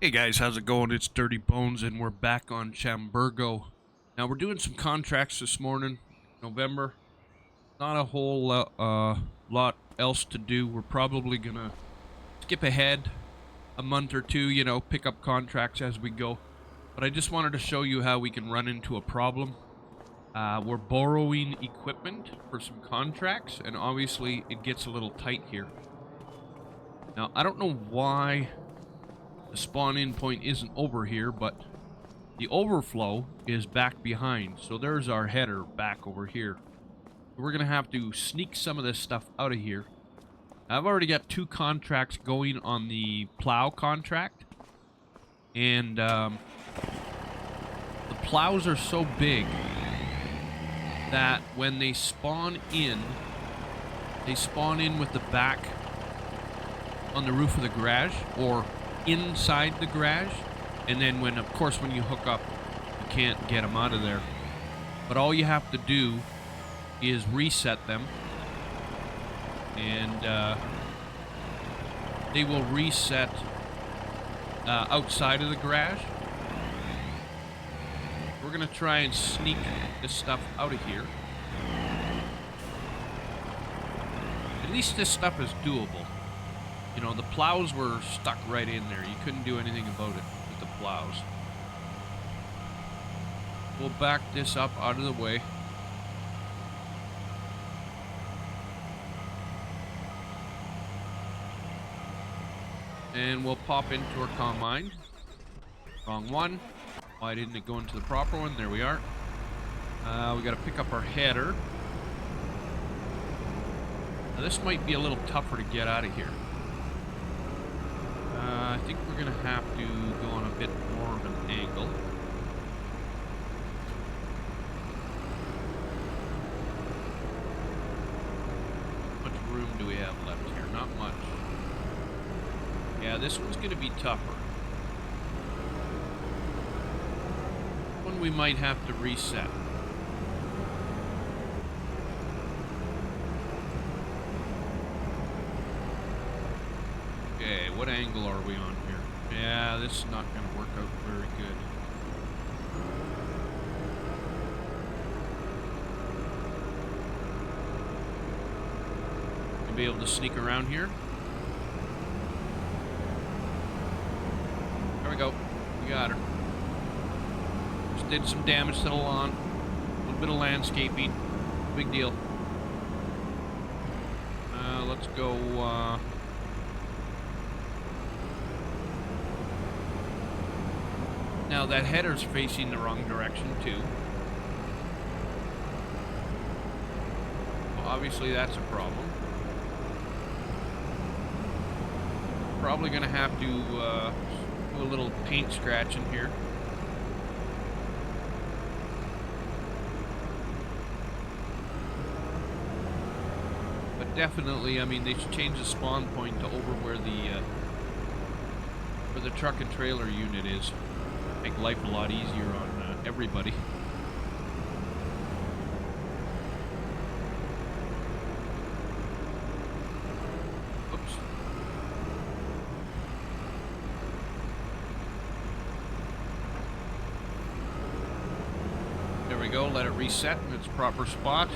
Hey guys, how's it going? It's Dirty Bones and we're back on Chambergo. Now we're doing some contracts this morning, November. Not a whole lot else to do. We're probably gonna skip ahead a month or two, pick up contracts as we go. But I just wanted to show you how we can run into a problem. We're borrowing equipment for some contracts, and obviously it gets a little tight here. Now, I don't know why the spawn-in point isn't over here, but the overflow is back behind. So there's our header back over here. We're going to have to sneak some of this stuff out of here. I've already got 2 contracts going on the plow contract. And the plows are so big that when they spawn in with the back on the roof of the garage or inside the garage, and then when you hook up, you can't get them out of there. But all you have to do is reset them, and they will reset outside of the garage. We're gonna try and sneak this stuff out of here. At least this stuff is doable. You know, the plows were stuck right in there. You couldn't do anything about it with the plows. We'll back this up out of the way. And we'll pop into our combine. Wrong one. Why didn't it go into the proper one? There we are. We gotta pick up our header. Now this might be a little tougher to get out of here. I think we're going to have to go on a bit more of an angle. How much room do we have left here? Not much. Yeah, this one's going to be tougher. One we might have to reset. Okay, what angle are we on here? Yeah, this is not going to work out very good. Gonna be able to sneak around here. There we go. We got her. Just did some damage to the lawn. A little bit of landscaping. Big deal. Let's go, now that header's facing the wrong direction too. Well, obviously that's a problem. Probably gonna have to do a little paint scratch in here. But definitely, I mean, they should change the spawn point to over where the truck and trailer unit is. Make life a lot easier on everybody. Oops. There we go. Let it reset in its proper spot.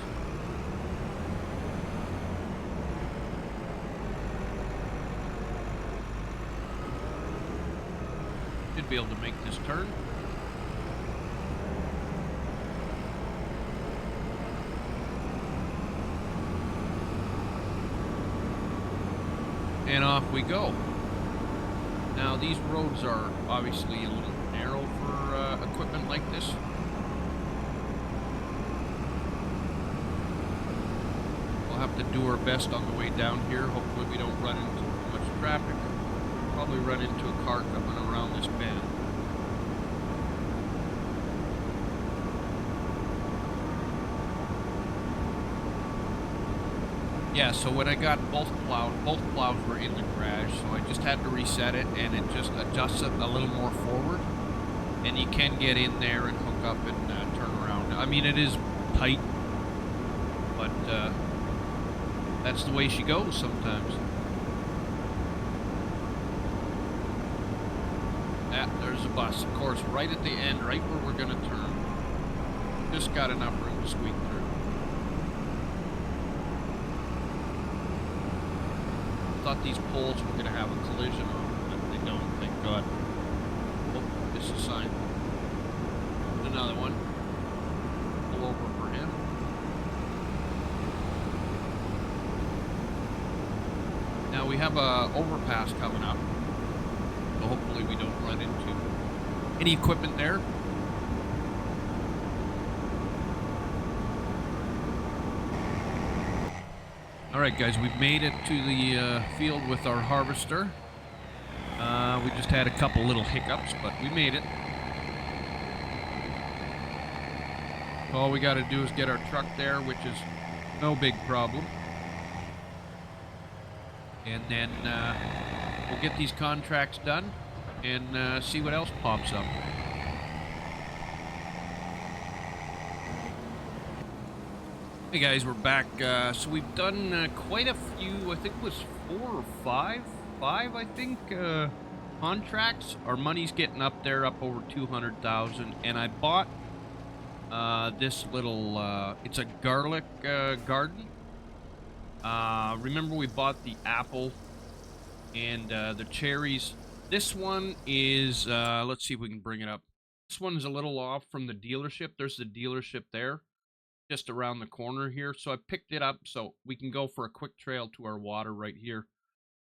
Should be able to make this turn. And off we go. Now these roads are obviously a little narrow for equipment like this. We'll have to do our best on the way down here. Hopefully we don't run into too much traffic. Probably run into a car coming around this bend. Yeah, so when I got both plows were in the garage, so I just had to reset it, and it just adjusts it a little more forward, and you can get in there and hook up and turn around. I mean, it is tight, but that's the way she goes sometimes. Yeah, there's a bus, of course, right at the end, right where we're gonna turn. Just got enough room to squeak through. Thought these poles were gonna have a collision on them, but they don't, thank God. Oh, this is a sign. Another one. Pull over for him. Now we have a overpass coming up, so hopefully we don't run into any equipment there. Alright guys, we've made it to the field with our harvester. We just had a couple little hiccups, but we made it. All we gotta do is get our truck there, which is no big problem. And then we'll get these contracts done and see what else pops up. Hey guys, we're back. So we've done quite a few, I think it was 4 or 5, I think, contracts. Our money's getting up there, up over 200,000. And I bought this little, it's a garlic garden. Remember we bought the apple and the cherries. This one is, let's see if we can bring it up. This one's a little off from the dealership. There's the dealership there, just around the corner here. So I picked it up so we can go for a quick trail to our water right here.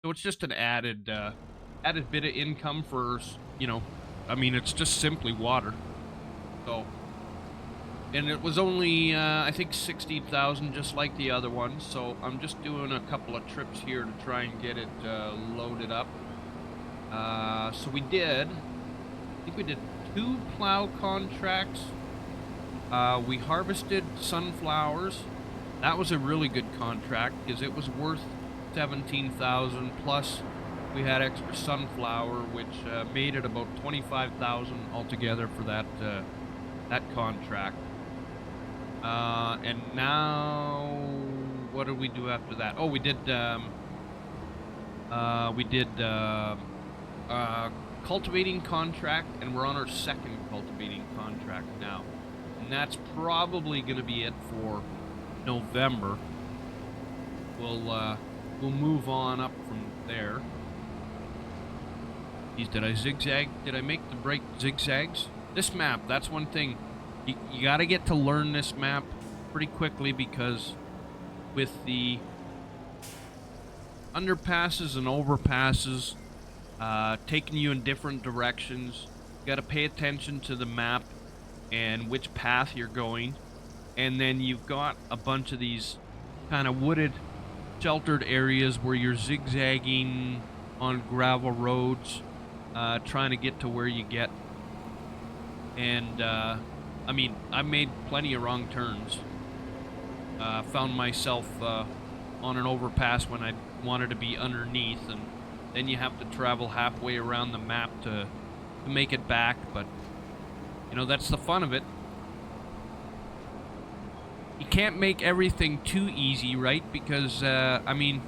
So it's just an added bit of income for, you know, I mean, it's just simply water. So, and it was only, I think 60,000, just like the other one. So I'm just doing a couple of trips here to try and get it loaded up. So we did, I think we did 2 plow contracts. We harvested sunflowers. That was a really good contract because it was worth 17,000, plus we had extra sunflower, which made it about 25,000 altogether for that contract. And now, what did we do after that? Oh, we did cultivating contract, and we're on our 2nd cultivating contract now. And that's probably going to be it for November. We'll move on up from there. Geez, did I zigzag? Did I make the break zigzags? This map, that's one thing. You got to get to learn this map pretty quickly, because with the underpasses and overpasses taking you in different directions, you got to pay attention to the map and which path you're going. And then you've got a bunch of these kind of wooded, sheltered areas where you're zigzagging on gravel roads, trying to get to where you get. And I mean, I made plenty of wrong turns. Found myself on an overpass when I wanted to be underneath, and then you have to travel halfway around the map to make it back. But you know, that's the fun of it. You can't make everything too easy, right? Because I mean,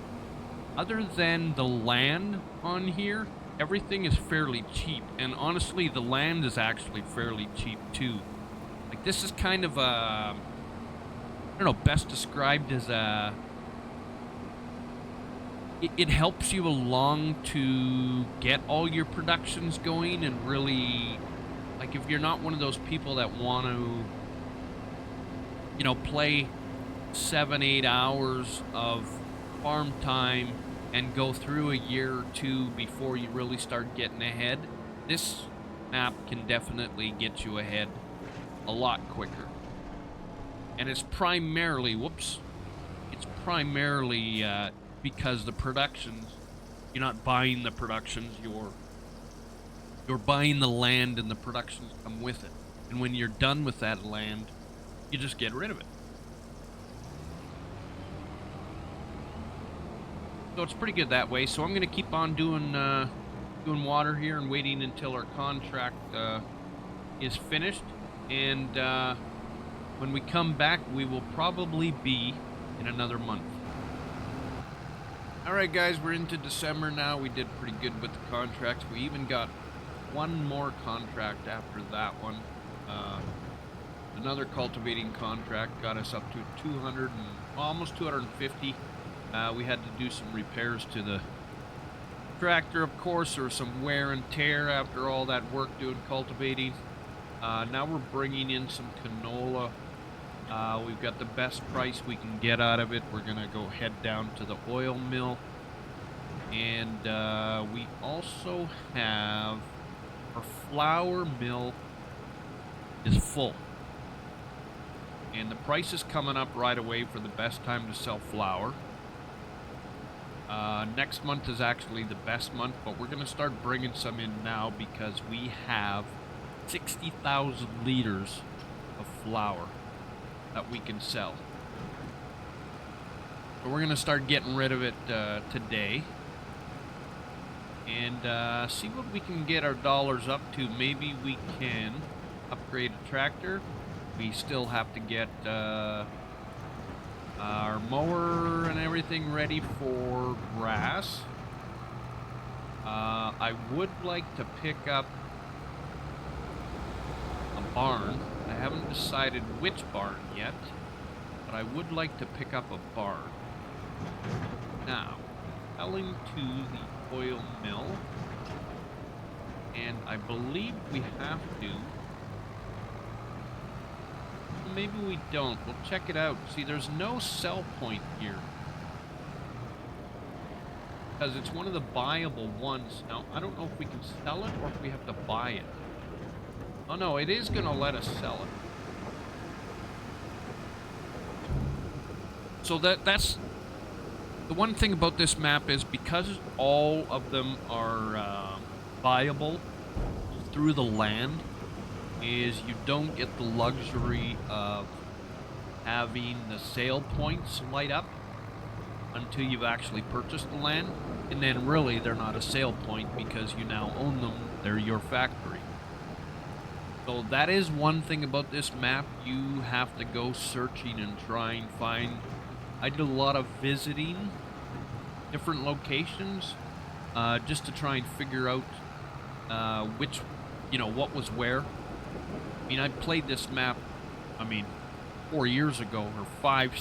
other than the land on here, everything is fairly cheap. And honestly, the land is actually fairly cheap too. Like, this is kind of a, I don't know, best described as a, it helps you along to get all your productions going, and really, like, if you're not one of those people that want to, you know, play 7-8 hours of farm time and go through a year or two before you really start getting ahead, this map can definitely get you ahead a lot quicker. And it's primarily, it's primarily because the productions, you're not buying the productions, you're buying the land, and the productions come with it. And when you're done with that land, you just get rid of it. So it's pretty good that way. So I'm going to keep on doing water here and waiting until our contract is finished. And when we come back, we will probably be in another month. Alright guys, we're into December now. We did pretty good with the contracts. We even got one more contract after that one. Another cultivating contract got us up to 200 and almost 250. We had to do some repairs to the tractor, of course. There was some wear and tear after all that work doing cultivating. Now we're bringing in some canola. We've got the best price we can get out of it. We're gonna go head down to the oil mill, and we also have our flour mill is full, and the price is coming up right away for the best time to sell flour. Next month is actually the best month, but we're gonna start bringing some in now because we have 60,000 liters of flour that we can sell. So we're gonna start getting rid of it today, and see what we can get our dollars up to. Maybe we can upgrade a tractor. We still have to get our mower and everything ready for grass. I would like to pick up a barn. I haven't decided which barn yet, but I would like to pick up a barn. Now, selling to the oil mill, and I believe we have to. Maybe we don't. We'll check it out. See, there's no sell point here, because it's one of the buyable ones. Now, I don't know if we can sell it or if we have to buy it. Oh no, it is going to let us sell it. So that's the one thing about this map, is because all of them are buyable through the land, is you don't get the luxury of having the sale points light up until you've actually purchased the land. And then really they're not a sale point because you now own them. They're your factory. So that is one thing about this map. You have to go searching and try and find. I did a lot of visiting different locations just to try and figure out which, what was where. I mean, I played this map, 4 years ago, or 5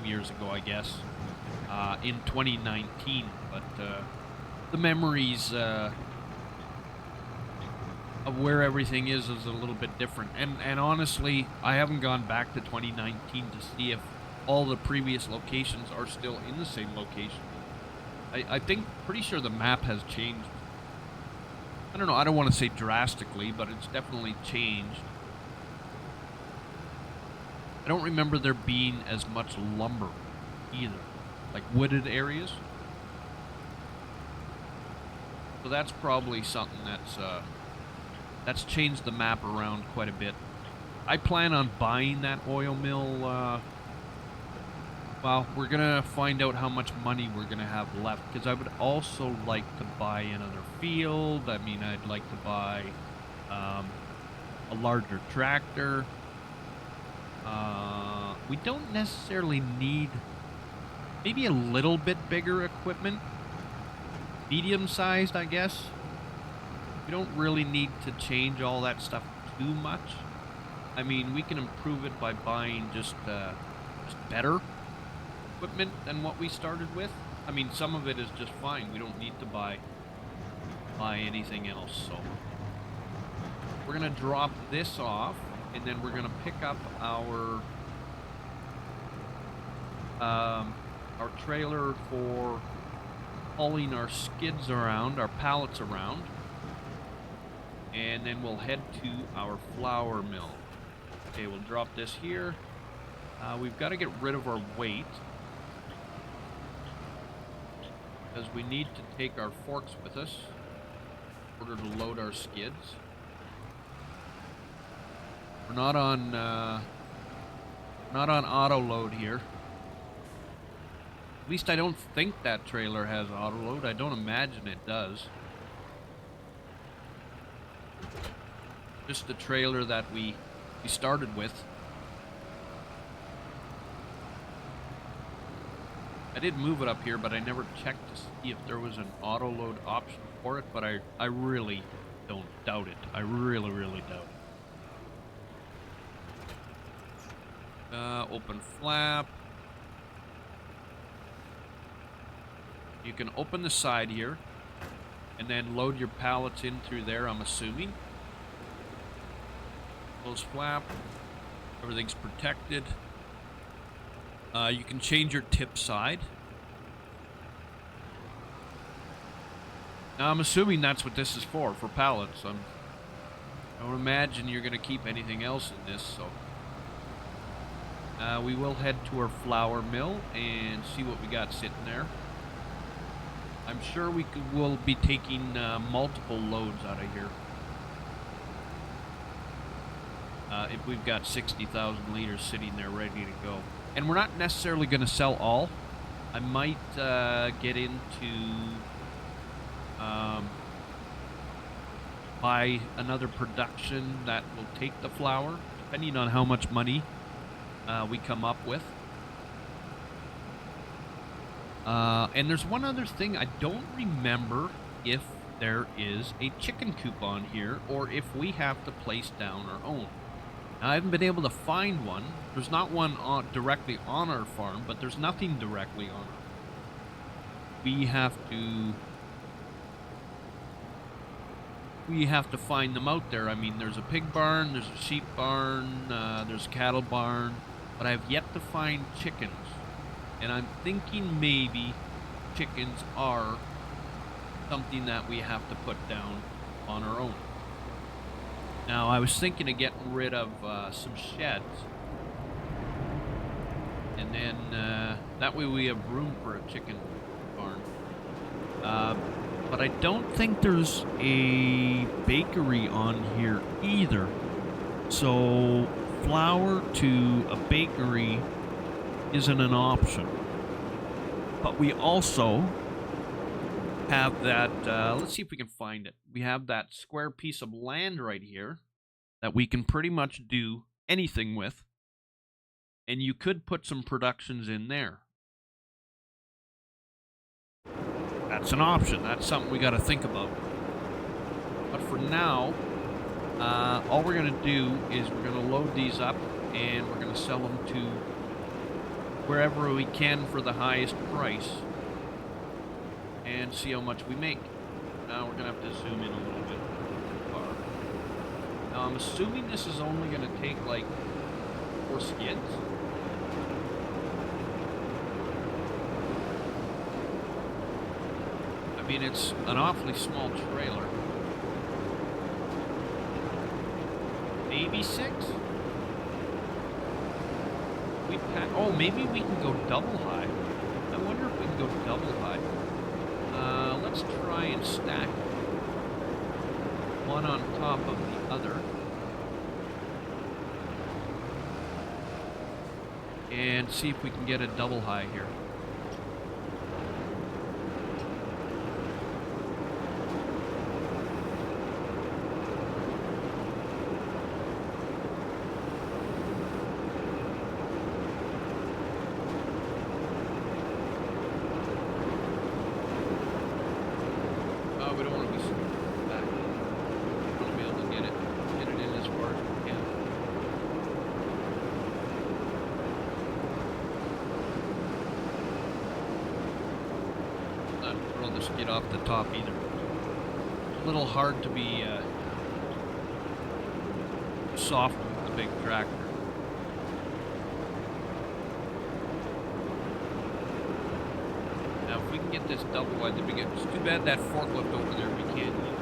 years ago, I guess, in 2019. But the memories of where everything is a little bit different. And honestly, I haven't gone back to 2019 to see if all the previous locations are still in the same location. I think, pretty sure the map has changed. I don't know, I don't want to say drastically, but it's definitely changed. I don't remember there being as much lumber either, like wooded areas. So that's probably something that's changed the map around quite a bit. I plan on buying that oil mill. Well, we're gonna find out how much money we're gonna have left, because I would also like to buy another field. I mean, I'd like to buy a larger tractor. We don't necessarily need, maybe a little bit bigger equipment. Medium-sized, I guess. We don't really need to change all that stuff too much. I mean, we can improve it by buying just better equipment than what we started with. I mean, some of it is just fine. We don't need to buy anything else. So we're gonna drop this off, and then we're gonna pick up our trailer for hauling our skids around, our pallets around, and then we'll head to our flour mill. Okay, we'll drop this here. We've got to get rid of our weight, because we need to take our forks with us in order to load our skids. We're not on auto load here. At least I don't think that trailer has auto load. I don't imagine it does. Just the trailer that we started with. I did move it up here, but I never checked to see if there was an auto load option for it, but I really don't doubt it. I really, really doubt it. Open flap. You can open the side here and then load your pallets in through there, I'm assuming. Close flap. Everything's protected. You can change your tip side. Now, I'm assuming that's what this is for pallets. I don't imagine you're going to keep anything else in this, so. We will head to our flour mill and see what we got sitting there. I'm sure we'll be taking multiple loads out of here. If we've got 60,000 liters sitting there ready to go. And we're not necessarily going to sell all. I might get into buy another production that will take the flour, depending on how much money we come up with. And there's one other thing. I don't remember if there is a chicken coop on here or if we have to place down our own. Now, I haven't been able to find one. There's not one directly on our farm, but there's nothing directly on our farm. We have to find them out there. I mean, there's a pig barn, there's a sheep barn, there's a cattle barn, but I've yet to find chickens. And I'm thinking maybe chickens are something that we have to put down on our own. Now, I was thinking of getting rid of some sheds. And then that way we have room for a chicken barn. But I don't think there's a bakery on here either. So flour to a bakery isn't an option. But we also have that, let's see if we can find it. We have that square piece of land right here that we can pretty much do anything with. And you could put some productions in there. That's an option. That's something we got to think about. But for now, all we're going to do is we're going to load these up and we're going to sell them to wherever we can for the highest price and see how much we make. Now we're going to have to zoom in a little bit far. Now I'm assuming this is only going to take like 4 skids. I mean, it's an awfully small trailer. Maybe 6? Oh, maybe we can go double high. I wonder if we can go double high. Let's try and stack one on top of the other. And see if we can get a double high here. Get off the top either. It's a little hard to be soft with the big tractor. Now if we can get this double wide, then we get. It's too bad that forklift over there we can't use.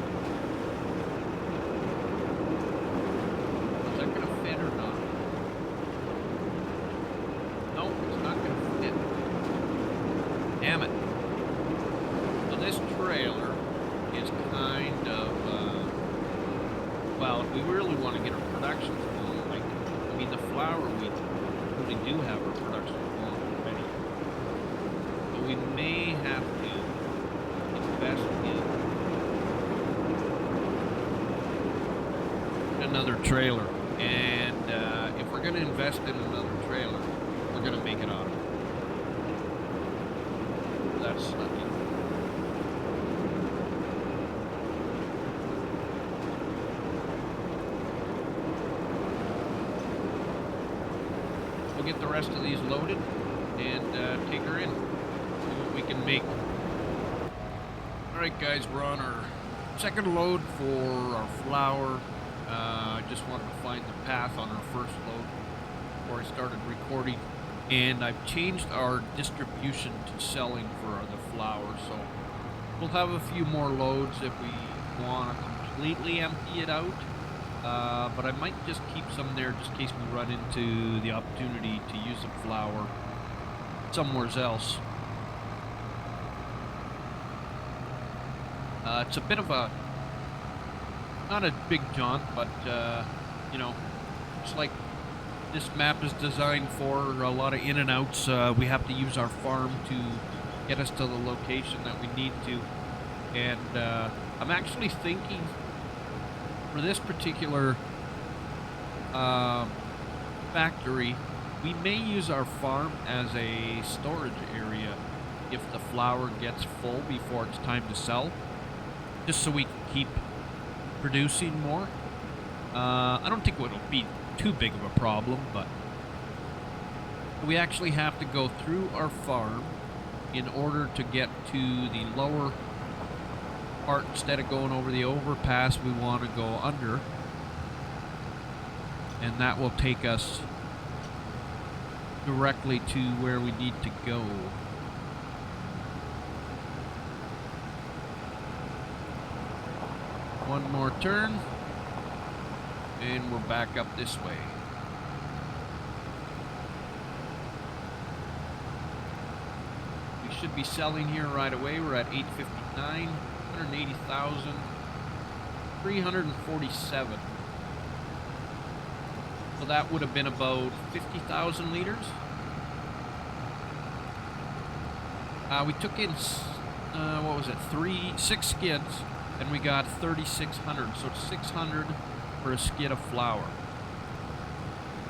Is that gonna fit or not? No, it's not gonna fit. Damn it. This trailer is kind of, well, if we really want to get our production along, like, I mean, the flour, we really do have our production along already. But we may have to invest in another trailer. And if we're going to invest in another trailer, we're going to make it auto. That's nothing. we'll get the rest of these loaded and take her in. See what we can make. Alright guys, we're on our second load for our flour. I just wanted to find the path on our first load before I started recording. And I've changed our distribution to selling for the flour, so we'll have a few more loads if we want to completely empty it out. But I might just keep some there just in case we run into the opportunity to use the flour somewhere else. It's a bit of a, not a big jaunt, but, you know, it's like this map is designed for a lot of in and outs. We have to use our farm to get us to the location that we need to. And I'm actually thinking for this particular factory, we may use our farm as a storage area if the flour gets full before it's time to sell, just so we can keep producing more. I don't think it'll be too big of a problem, but we actually have to go through our farm in order to get to the lower part. Instead of going over the overpass, we want to go under, and that will take us directly to where we need to go. One more turn, and we're back up this way. We should be selling here right away. We're at 859, 180,000, 347. So that would have been about 50,000 liters. We took in, what was it, 6 skids, and we got 3,600. So it's 600 for a skid of flour.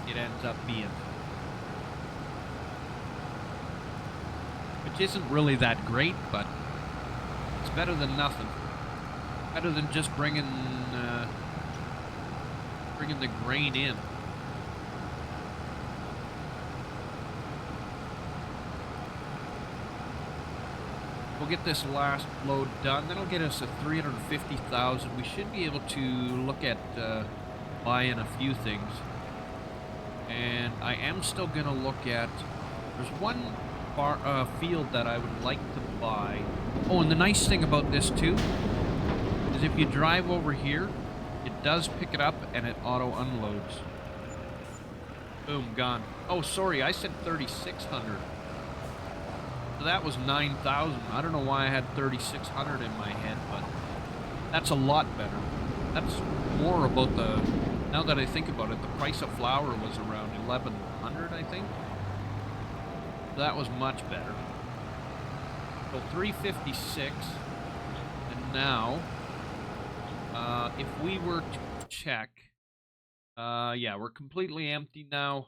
It ends up being, which isn't really that great, but it's better than nothing. Better than just bringing the grain in. We'll get this last load done. That'll get us at 350,000. We should be able to look at buying a few things. And I am still going to look at... There's one field that I would like to buy. Oh, and the nice thing about this too is if you drive over here, it does pick it up and it auto unloads. Boom, gone. Oh, sorry, I said 3,600. So that was 9,000. I don't know why I had 3,600 in my head, but that's a lot better. That's more about the, now that I think about it, the price of flour was around 1,100, I think. That was much better. So 356, and now, if we were to check, yeah, we're completely empty now.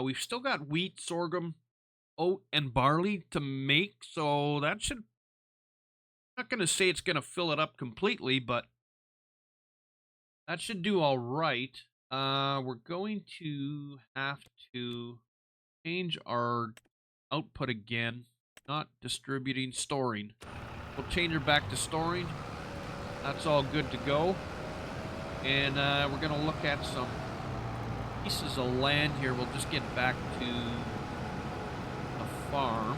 We've still got wheat, sorghum, oat, and barley to make, so that should, I'm not going to say it's going to fill it up completely, but that should do all right. We're going to have to change our output again. Not distributing, storing. We'll change her back to storing. That's all good to go. And we're going to look at some pieces of land here. We'll just get back to the farm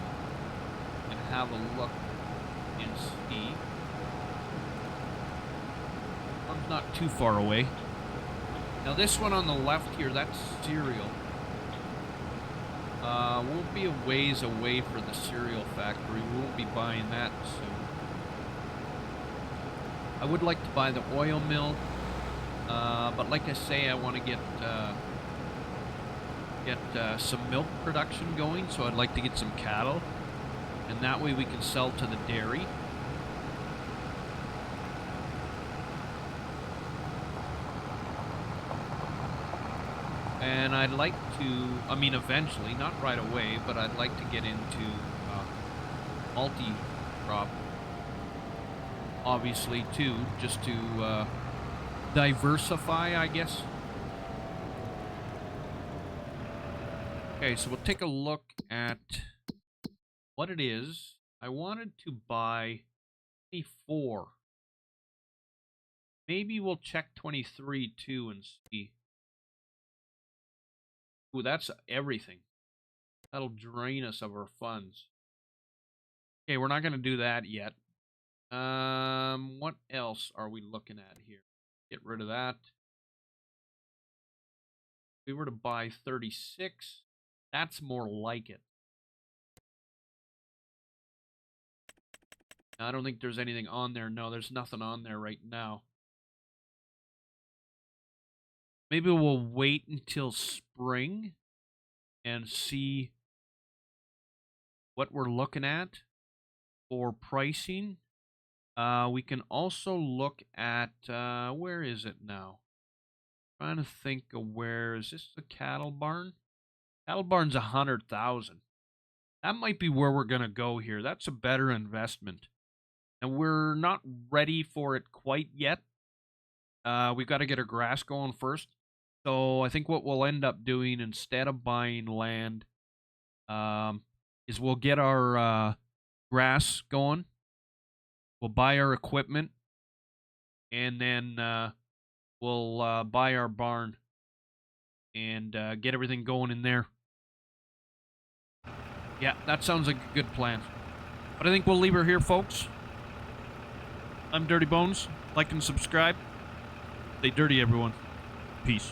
and have a look and see. Farm's not too far away. Now this one on the left here, that's cereal. We'll be a ways away for the cereal factory. We won't be buying that soon. I would like to buy the oil mill, but like I say, I want to get some milk production going, so I'd like to get some cattle, and that way we can sell to the dairy. And I'd like to, I mean eventually, not right away, but I'd like to get into multi-crop, obviously too, just to diversify, I guess. Okay, so we'll take a look at what it is. I wanted to buy 24. Maybe we'll check 23 too and see. Ooh, that's everything. That'll drain us of our funds. Okay, we're not going to do that yet. What else are we looking at here? Get rid of that. If we were to buy 36, that's more like it. I don't think there's anything on there. No, there's nothing on there right now. Maybe we'll wait until spring and see what we're looking at for pricing. We can also look at, where is it now? Trying to think of where, is this the cattle barn? Cattle barn's 100,000. That might be where we're going to go here. That's a better investment. And we're not ready for it quite yet. We've got to get our grass going first. So I think what we'll end up doing instead of buying land is we'll get our grass going. We'll buy our equipment. And then we'll buy our barn and get everything going in there. Yeah, that sounds like a good plan. But I think we'll leave her here, folks. I'm Dirty Bones. Like and subscribe. Stay dirty, everyone. Peace.